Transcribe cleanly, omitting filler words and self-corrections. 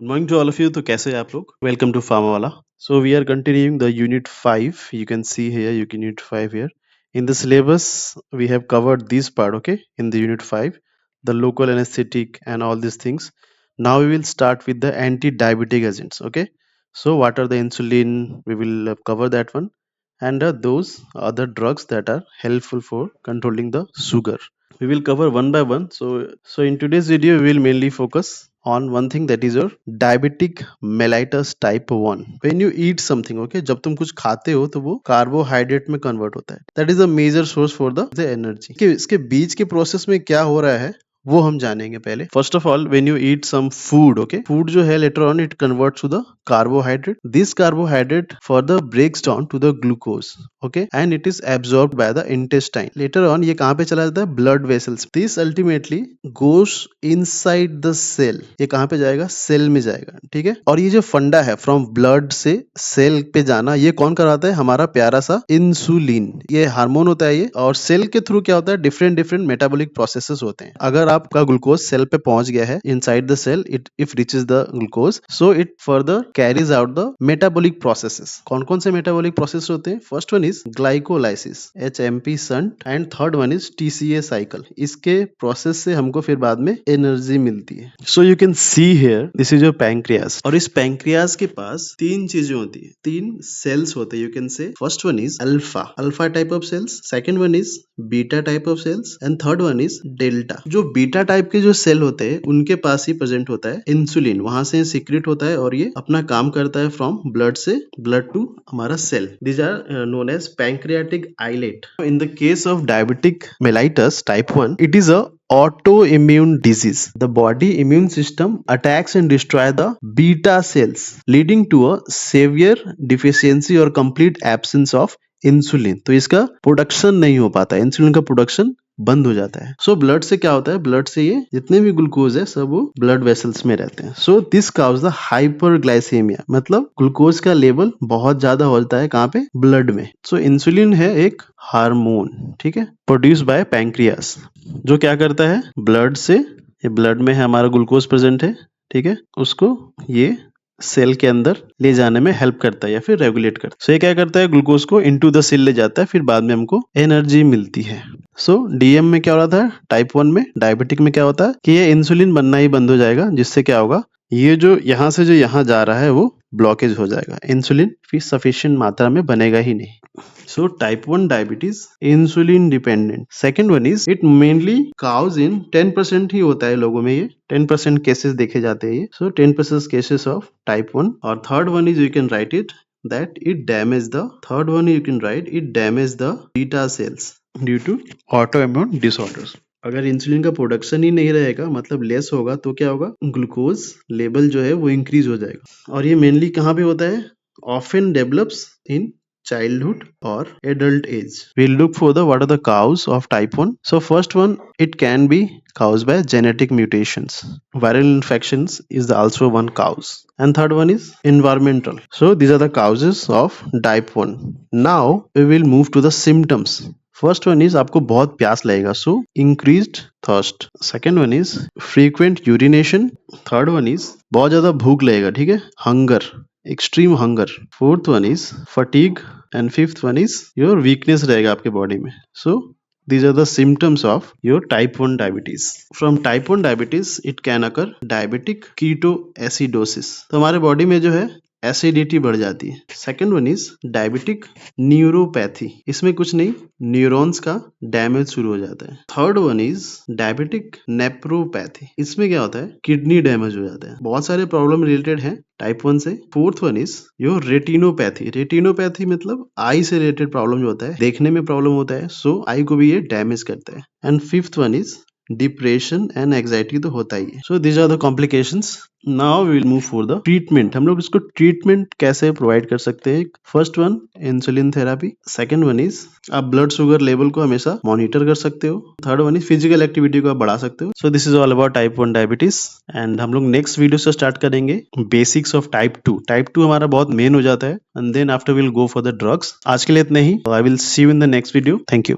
Morning to all of you. तो कैसे हैं आप लोग? वेलकम टू फार्मा वाला। So we are continuing the unit 5. You can see here unit 5 here. In the syllabus we have covered this part, okay, in the unit 5, the local anesthetic and all these things. Now we will start with the anti-diabetic agents, okay. So what are the insulin? We will cover that one, and those other drugs that are helpful for controlling the sugar. We will cover one by one. So in today's video we will mainly focus on one thing, that is your diabetic mellitus type 1. When you eat something, okay, जब तुम कुछ खाते हो तो वो carbohydrate में convert होता है. That is a major source for the energy. इसके बीच के प्रोसेस में क्या हो रहा है वो हम जानेंगे पहले. First of all, when you eat some food, okay, food जो है later on it converts to the carbohydrate. This carbohydrate further breaks down to the glucose, okay, and it is absorbed by the intestine. Later on ये कहाँ पे चला जाता है? Blood vessels. This ultimately goes inside the cell. ये कहाँ पे जाएगा? सेल में जाएगा, ठीक है. और ये जो फंडा है फ्रॉम ब्लड से सेल पे जाना, ये कौन कराता है? हमारा प्यारा सा इंसुलिन. ये हार्मोन होता है ये, और सेल के थ्रू क्या होता है? डिफरेंट डिफरेंट मेटाबॉलिक प्रोसेसेस होते हैं. अगर आपका ग्लूकोज सेल पे पहुंच गया है inside the cell, it if reaches the glucose, so it further carries out the metabolic processes. कौन कौन से मेटाबॉलिक प्रोसेस होते हैं? First one is glycolysis, HMP shunt, and third one is TCA cycle. इसके प्रोसेस से हमको फिर बाद में एनर्जी मिलती है. So you can see here, this is your pancreas. और इस पैंक्रियाज के पास तीन चीजें होती है, तीन सेल्स होते हैं. You can say first one is alpha type of cells, second one is beta type of cells, and third one is delta. जो बीटा टाइप के जो सेल होते हैं उनके पास ही प्रेजेंट होता है इंसुलिन. वहां से सीक्रेट होता है और ये अपना काम करता है फ्रॉम ब्लड से ब्लड टू हमारा cell. These are known as pancreatic islet. In the case of diabetic mellitus type 1, it is a autoimmune disease. The body immune system attacks and destroy the beta cells, leading to a severe deficiency or complete absence of insulin. तो इसका production नहीं हो पाता, insulin का production बंद हो जाता है. सो ब्लड से क्या होता है? ब्लड से ये जितने भी ग्लूकोज है सब वो ब्लड वेसल्स में रहते हैं. So this cause the hyperglycaemia, मतलब ग्लूकोज का लेवल बहुत ज्यादा होता है कहाँ पे? ब्लड में. सो इंसुलिन है एक हार्मोन, ठीक है, प्रोड्यूस बाय पैंक्रियास, जो क्या करता है? ब्लड से, ये ब्लड में है हमारा ग्लूकोज प्रेजेंट है, ठीक है, उसको ये सेल के अंदर ले जाने में हेल्प करता है या फिर रेगुलेट करता है. सो ये क्या करता है? ग्लूकोज को इनटू द सेल ले जाता है, फिर बाद में हमको एनर्जी मिलती है. सो डीएम में क्या हो रहा था? टाइप 1 में, डायबिटिक में क्या होता है कि ये इंसुलिन बनना ही बंद हो जाएगा, जिससे क्या होगा? ये जो यहाँ से जो यहाँ जा रहा है वो ब्लॉकेज हो जाएगा. इंसुलिन फिर सफिशिएंट मात्रा में बनेगा ही नहीं. So type 1 diabetes insulin dependent. Second one is it mainly cause in 10% ही होता है लोगों में, ये 10% केसेस देखे जाते हैं ये. So 10% cases of type 1. और third one is you can write it that it damage the, third one you can write it damage the beta cells due to autoimmune disorders. अगर इंसुलिन का production ही नहीं रहेगा, मतलब less होगा, तो क्या होगा? ग्लूकोज लेवल जो है वो इंक्रीज हो जाएगा. और ये मेनली कहाँ पे होता है? Often develops in childhood or adult age. We'll look for the what are the cause of type 1. So first one, it can be caused by genetic mutations. Viral infections is also one cause. And third one is environmental. So these are the causes of type 1. Now we will move to the symptoms. First one is आपको बहुत प्यास लगेगा, so increased thirst. Second one is frequent urination. Third one is बहुत ज्यादा भूख लगेगा, ठीक है, hunger, extreme hunger. Fourth one is fatigue, and fifth one is your weakness रहेगा आपके बॉडी में. सो these are the symptoms of your type 1 diabetes. From type 1 diabetes it can occur diabetic ketoacidosis. तो हमारे बॉडी में जो है acidity बढ़ जाती है. Second one is diabetic neuropathy. इसमें कुछ नहीं, न्यूरॉन्स का डैमेज शुरू हो जाता है. Third one is diabetic nephropathy. इसमें क्या होता है? किडनी डैमेज हो जाता है. बहुत सारे प्रॉब्लम रिलेटेड है टाइप 1 से. Fourth one is your retinopathy. Retinopathy मतलब आई से रिलेटेड प्रॉब्लम जो होता है, देखने में प्रॉब्लम होता है, सो आई को भी ये डैमेज करता है. And fifth one is depression and anxiety तो होता ही है. So these are the complications. Now we will move for the treatment. हम लोग इसको ट्रीटमेंट कैसे प्रोवाइड कर सकते हैं? First one insulin therapy. Second one is आप ब्लड शुगर लेवल को हमेशा मॉनिटर कर सकते हो. Third one is physical activity को आप बढ़ा सकते हो. So this is all about type 1 diabetes. And हम लोग नेक्स्ट वीडियो से स्टार्ट करेंगे बेसिक्स ऑफ टाइप 2. टाइप 2 हमारा बहुत मेन हो जाता है, and then after will go for the drugs. आज के लिए इतना ही. I will see you in the next video. Thank you.